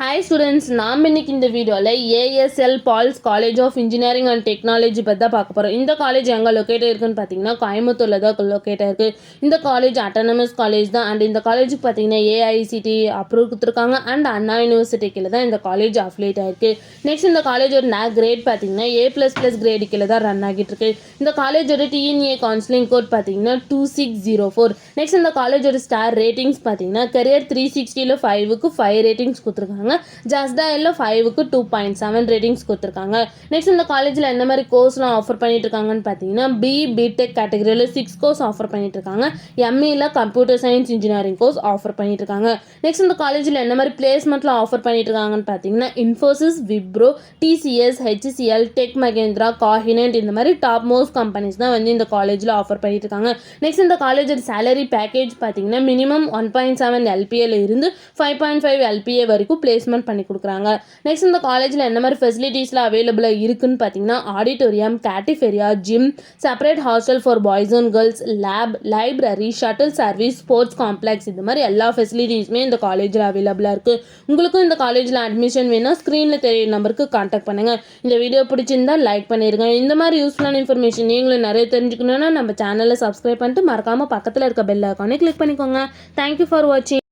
Hi students, நாம் இன்னைக்கு இந்த வீடியோவில் ASL Paul's college of engineering and technology பற்றி தான் பார்க்க போகிறோம். இந்த காலேஜ் எங்கே லொக்கேட் இருக்குன்னு பார்த்தீங்கன்னா கோயம்புத்தூரில் தான் லொக்கேட் இருக்குது. இந்த காலேஜ் அட்டானமஸ் காலேஜ் தான். அண்ட் இந்த காலேஜுக்கு பார்த்தீங்கன்னா ஏஐசிடி அப்ரூவ் கொடுத்துருக்காங்க. அண்ட் அண்ணா யூனிவர்சிட்டி கீழே தான் இந்த காலேஜ் அஃபிலியேட் ஆயிருக்கு. நெக்ஸ்ட் இந்த காலேஜோட கிரேட் பார்த்தீங்கன்னா A++ கிரேடு கீழே தான் ரன் ஆகிட்டு இருக்கு. இந்த காலேஜோட டிஎன்ஏ கவுன்சிலிங் கோட் பார்த்தீங்கன்னா 2604. நெக்ஸ்ட் இந்த காலேஜோட ஸ்டார் ரேட்டிங்ஸ் பார்த்தீங்கன்னா கரியர் 360ல் 5க்கு 5 ரேட்டிங்ஸ் கொடுத்துருக்காங்க. ஜஸ்ட் டயல்ல 5க்கு 2.7 ரேட்டிங்ஸ் கொடுத்துருக்காங்க. நெக்ஸ்ட் இந்த காலேஜில் என்ன மாதிரி கோர்ஸ்லாம் ஆஃபர் பண்ணிட்டு இருக்காங்கன்னு பார்த்தீங்கன்னா பிடெக் கேட்டகரியில் 6 கோர்ஸ் ஆஃபர் பண்ணிட்டு இருக்காங்க. எம்இல computer science engineering course offer பண்ணிட்டு இருக்காங்க. நெக்ஸ்ட் இந்த காலேஜில் என்ன மாதிரி பிளேஸ்மெண்ட்லாம் ஆஃபர் பண்ணிட்டு இருக்காங்கன்னு பார்த்தீங்கன்னா இன்ஃபோசிஸ், விப்ரோ, டிசிஎஸ், ஹெச்சிஎல், டெக் மகேந்திரா, காகினென்ட் இந்த மாதிரி டாப் மோஸ்ட் கம்பெனிஸ் தான் வந்து இந்த காலேஜில் ஆஃபர் பண்ணிட்டு இருக்காங்க. நெக்ஸ்ட் இந்த காலேஜோட சேலரி பேக்கேஜ் பார்த்தீங்கன்னா மினிமம் 1.7 LPA இருந்து 5.5 LPA வரைக்கும் பிளேஸ்மெண்ட் பண்ணி கொடுக்குறாங்க. நெக்ஸ்ட் இந்த காலேஜில் என்ன மாதிரி ஃபெசிலிட்டிஸ்லாம் அவைலபிளாக இருக்குன்னு பார்த்தீங்கன்னா auditorium, cafeteria, gym, separate hostel for boys and girls, lab, library, shuttle service, sports complex இது மாதிரி எல்லா ஃபெசிலிட்டிஸுமே இந்த காலேஜில் அவைலபிளாக இருக்குது. உங்களுக்கும் இந்த காலேஜில் அட்மிஷன் வேணால் ஸ்க்ரீனில் தெரிய நம்பருக்கு கான்டாக்ட் பண்ணுங்கள். இந்த வீடியோ பிடிச்சிருந்தா லைக் பண்ணிடுங்க. இந்த மாதிரி யூஸ்ஃபுல்லான இன்ஃபர்மேஷன் நீங்களும் நிறைய தெரிஞ்சுக்கணுன்னா நம்ம சேனலை சப்ஸ்கிரைப் பண்ணிட்டு மறக்காமல் பக்கத்தில் இருக்க பெல் ஐகானை கிளிக் பண்ணிக்கோங்க. தேங்க்யூ ஃபார் வாட்சிங்.